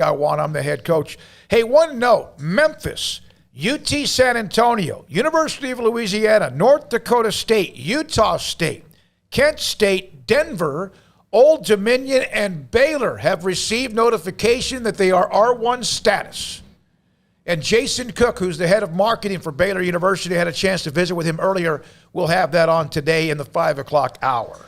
I want. I'm the head coach. Hey, one note, Memphis, UT San Antonio, University of Louisiana, North Dakota State, Utah State, Kent State, Denver, Old Dominion, and Baylor have received notification that they are R1 status. And Jason Cook, who's the head of marketing for Baylor University, had a chance to visit with him earlier. We'll have that on today in the 5 o'clock hour.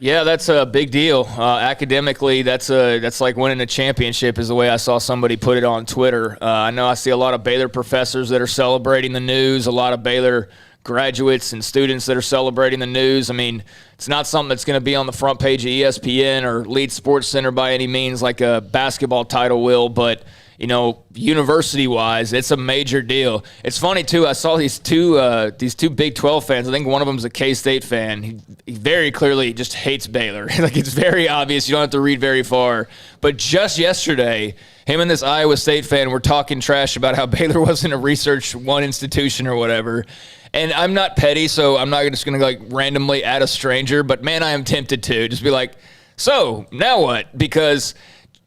Yeah, that's a big deal. Academically, that's like winning a championship is the way I saw somebody put it on Twitter. I know I see a lot of Baylor professors that are celebrating the news, a lot of Baylor graduates and students that are celebrating the news. I mean, it's not something that's going to be on the front page of ESPN or Lead Sports Center by any means like a basketball title will, but university-wise, it's a major deal. It's funny, too. I saw these two Big 12 fans. I think one of them's a K-State fan. He very clearly just hates Baylor. Like, it's very obvious. You don't have to read very far. But just yesterday, him and this Iowa State fan were talking trash about how Baylor wasn't a Research One institution or whatever. And I'm not petty, so I'm not just going to randomly add a stranger. But, man, I am tempted to. Just be like, so, now what? Because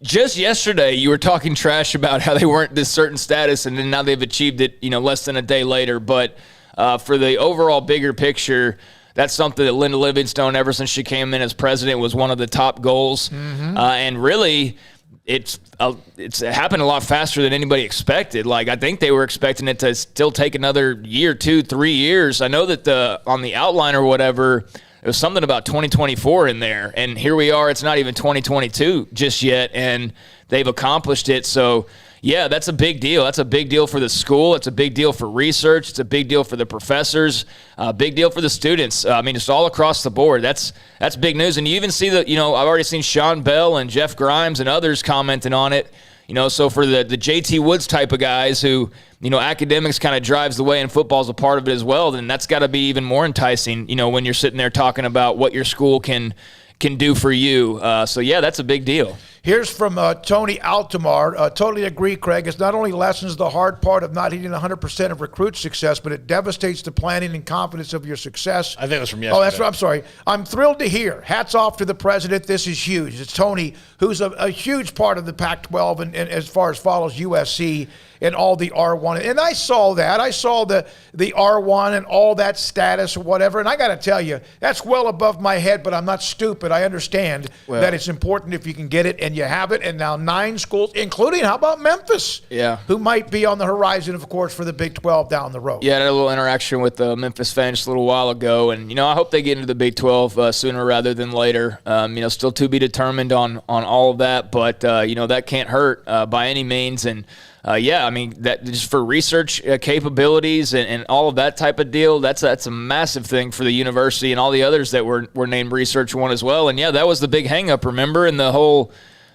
just yesterday, you were talking trash about how they weren't this certain status, and then now they've achieved it, less than a day later. But for the overall bigger picture, that's something that Linda Livingstone, ever since she came in as president, was one of the top goals. Mm-hmm. And really, it's happened a lot faster than anybody expected. Like, I think they were expecting it to still take another year, 2, 3 years. I know that on the outline or whatever, it was something about 2024 in there, and here we are. It's not even 2022 just yet, and they've accomplished it. So, yeah, that's a big deal. That's a big deal for the school. It's a big deal for research. It's a big deal for the professors. A big deal for the students. I mean, it's all across the board. That's big news. And you even see I've already seen Sean Bell and Jeff Grimes and others commenting on it. So for the JT Woods type of guys who, academics kind of drives the way and football's a part of it as well, then that's got to be even more enticing, when you're sitting there talking about what your school can do for you. So, yeah, that's a big deal. Here's from Tony Altomar. Totally agree, Craig. It's not only lessens the hard part of not hitting 100% of recruit success, but it devastates the planning and confidence of your success. I think it was from yesterday. Oh, that's right. I'm sorry. I'm thrilled to hear. Hats off to the president. This is huge. It's Tony, who's a huge part of the Pac-12 and as far as follows USC and all the R1. And I saw that. I saw the R1 and all that status or whatever. And I got to tell you, that's well above my head, but I'm not stupid. I understand that it's important if you can get it, and you have it. And now 9 schools, including, how about Memphis? Yeah. Who might be on the horizon, of course, for the Big 12 down the road. Yeah, I had a little interaction with the Memphis fan just a little while ago. And, I hope they get into the Big 12 sooner rather than later. Still to be determined on all of that. But, that can't hurt by any means. And, that just for research capabilities and all of that type of deal, that's a massive thing for the university and all the others that were named Research One as well. And, yeah, that was the big hang-up, remember, in the whole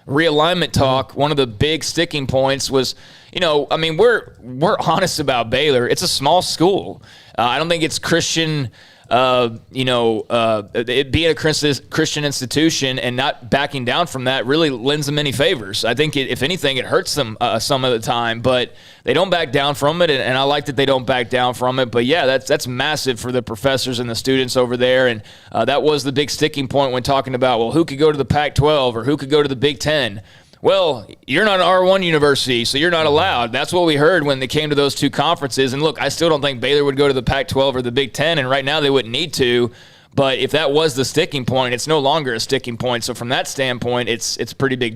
realignment talk. One of the big sticking points was, we're honest about Baylor. It's a small school. I don't think it's Christian it being a Christian institution and not backing down from that really lends them any favors. I think, if anything, it hurts them some of the time, but they don't back down from it, and I like that they don't back down from it. But, yeah, that's massive for the professors and the students over there, and that was the big sticking point when talking about, well, who could go to the Pac-12 or who could go to the Big Ten? Well, you're not an R1 university, so you're not allowed. That's what we heard when they came to those two conferences. And, look, I still don't think Baylor would go to the Pac-12 or the Big Ten, and right now they wouldn't need to. But if that was the sticking point, it's no longer a sticking point. So from that standpoint, it's a pretty big deal.